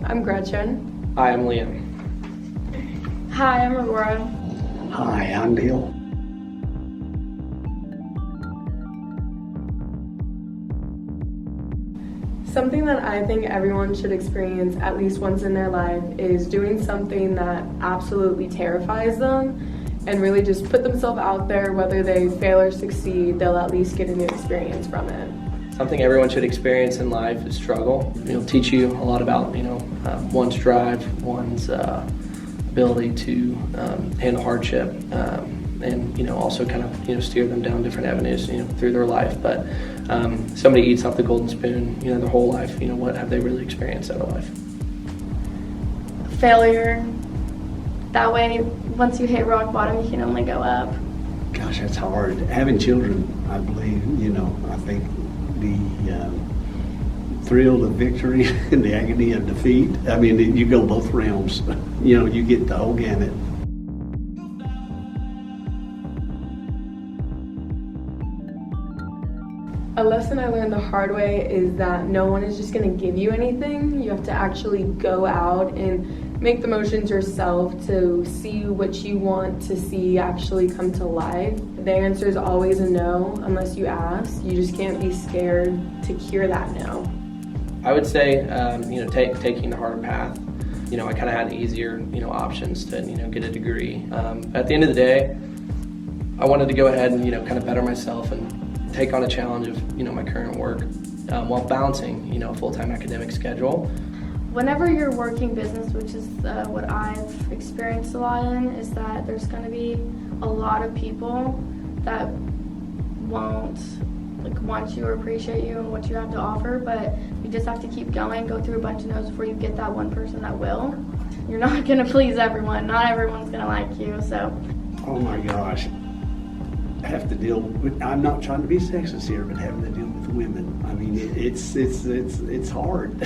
I'm Gretchen. Hi, I'm Liam. Hi, I'm Aurora. Hi, I'm Neil. Something that I think everyone should experience at least once in their life is doing something that absolutely terrifies them and really just put themselves out there. Whether they fail or succeed, they'll at least get a new experience from it. Something everyone should experience in life is struggle. It'll teach you a lot about, one's drive, one's ability to handle hardship, and also kind of steer them down different avenues through their life. But somebody eats off the golden spoon their whole life. What have they really experienced out of life? Failure. That way, once you hit rock bottom, you can only go up. Gosh, that's hard. Having children, I believe, I think the thrill of victory and the agony of defeat, you go both realms. You get the whole gamut. A lesson I learned the hard way is that no one is just going to give you anything. You have to actually go out and make the motions yourself to see what you want to see actually come to life. The answer is always a no unless you ask. You just can't be scared to hear that no. I would say, taking the harder path. I kind of had easier, options to, get a degree. At the end of the day, I wanted to go ahead and, kind of better myself and take on a challenge of, my current work while balancing, a full-time academic schedule. Whenever you're working business, which is what I've experienced a lot in, is that there's going to be a lot of people that won't want you or appreciate you and what you have to offer, but you just have to keep going, go through a bunch of no's before you get that one person that will. You're not going to please everyone. Not everyone's going to like you, so. Oh my gosh. I have to deal with, I'm not trying to be sexist here, but having to deal with women. It's hard.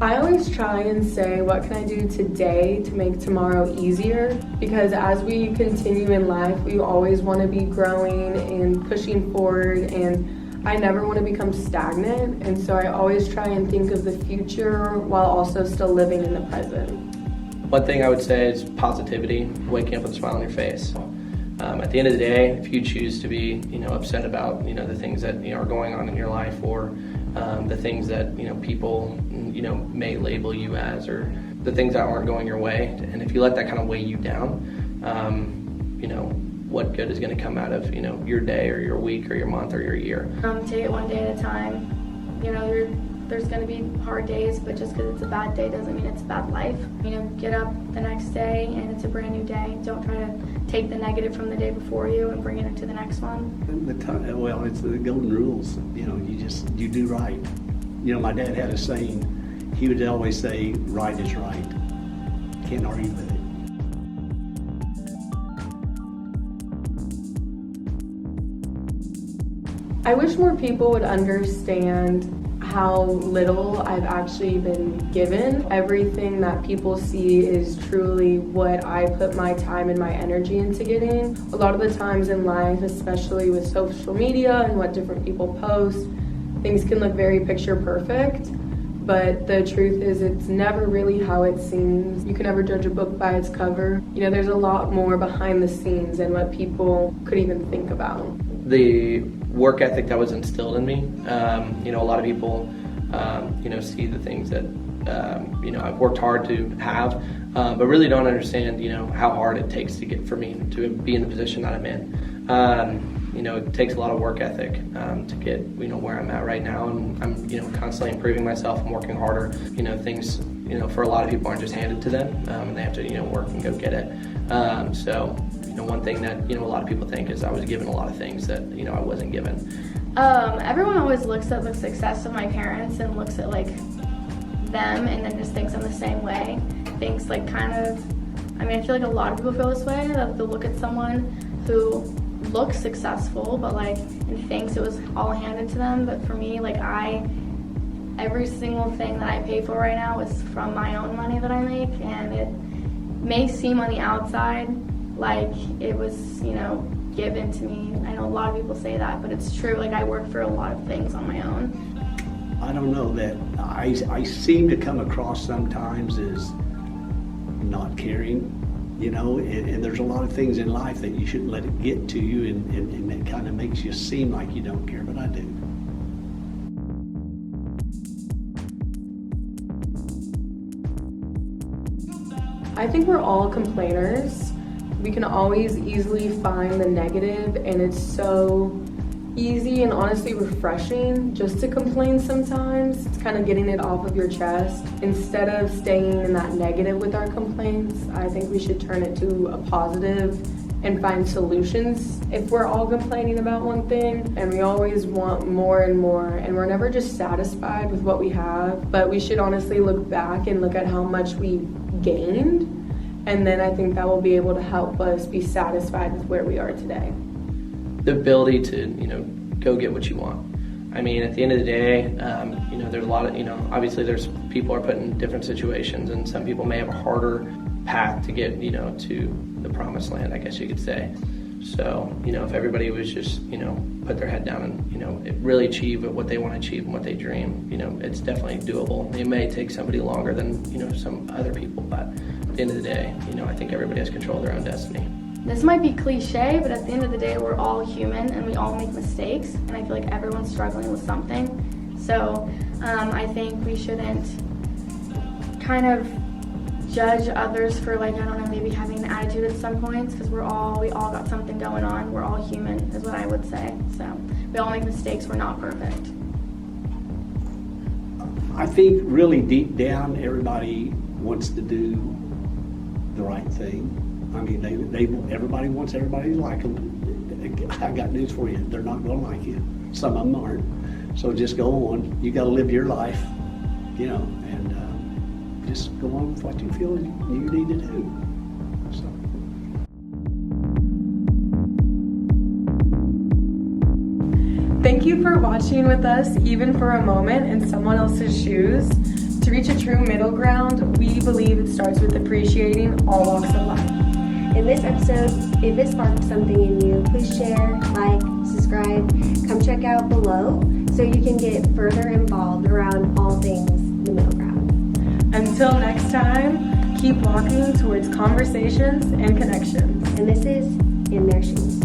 I always try and say, what can I do today to make tomorrow easier? Because as we continue in life, we always want to be growing and pushing forward, and I never want to become stagnant. And so I always try and think of the future while also still living in the present. One thing I would say is positivity, waking up with a smile on your face. At the end of the day, if you choose to be, upset about, the things that are going on in your life, or the things that people, may label you as, or the things that aren't going your way, and if you let that kind of weigh you down, what good is going to come out of your day or your week or your month or your year? Take it one day at a time. There's going to be hard days, but just because it's a bad day doesn't mean it's a bad life. Get up the next day and it's a brand new day. Don't try to take the negative from the day before you and bring it into the next one. It's the golden rules. You do right. My dad had a saying. He would always say, right is right. Can't argue with it. I wish more people would understand how little I've actually been given. Everything that people see is truly what I put my time and my energy into getting. A lot of the times in life, especially with social media and what different people post, things can look very picture perfect, but the truth is it's never really how it seems. You can never judge a book by its cover. There's a lot more behind the scenes than what people could even think about. The work ethic that was instilled in me, a lot of people, see the things that, I've worked hard to have, but really don't understand, how hard it takes to get for me to be in the position that I'm in. It takes a lot of work ethic to get, where I'm at right now, and I'm, constantly improving myself and working harder. Things, for a lot of people aren't just handed to them, and they have to, work and go get it. One thing that, a lot of people think is I was given a lot of things that, I wasn't given. Everyone always looks at the success of my parents and looks at them and then just thinks I'm the same way. Thinks I feel like a lot of people feel this way, that they'll look at someone who looks successful but and thinks it was all handed to them. But for me, every single thing that I pay for right now is from my own money that I make, and it may seem on the outside like it was, given to me. I know a lot of people say that, but it's true. Like, I work for a lot of things on my own. I don't know that I seem to come across sometimes as not caring, you know, and there's a lot of things in life that you shouldn't let it get to you, and it kind of makes you seem like you don't care, but I do. I think we're all complainers. We can always easily find the negative, and it's so easy and honestly refreshing just to complain sometimes. It's kind of getting it off of your chest. Instead of staying in that negative with our complaints, I think we should turn it to a positive and find solutions. If we're all complaining about one thing and we always want more and more, and we're never just satisfied with what we have, but we should honestly look back and look at how much we gained, and then I think that will be able to help us be satisfied with where we are today. The ability to, you know, go get what you want. I mean, at the end of the day, you know, there's a lot of, you know, obviously there's people are put in different situations, and some people may have a harder path to get, you know, to the promised land, I guess you could say. So, you know, if everybody was just, you know, put their head down and, you know, really achieve what they want to achieve and what they dream, you know, it's definitely doable. It may take somebody longer than, you know, some other people, but at the end of the day, you know, I think everybody has control of their own destiny. This might be cliche, but at the end of the day, we're all human and we all make mistakes, and I feel like everyone's struggling with something. So I think we shouldn't kind of judge others for, like, I don't know, maybe having an attitude at some points, because we all got something going on. We're all human is what I would say. So we all make mistakes. We're not perfect. I think really deep down, everybody wants to do the right thing. I mean, everybody wants everybody to like them. I got news for you. They're not going to like you. Some of them aren't. So just go on. You got to live your life, you know, and just go on with what you feel you need to do. So. Thank you for watching with us, even for a moment, in someone else's shoes. To reach a true middle ground, we believe it starts with appreciating all walks of life. In this episode, if it sparked something in you, please share, like, subscribe, come check out below so you can get further involved around all things the middle ground. Until next time, keep walking towards conversations and connections. And this is In Their Shoes.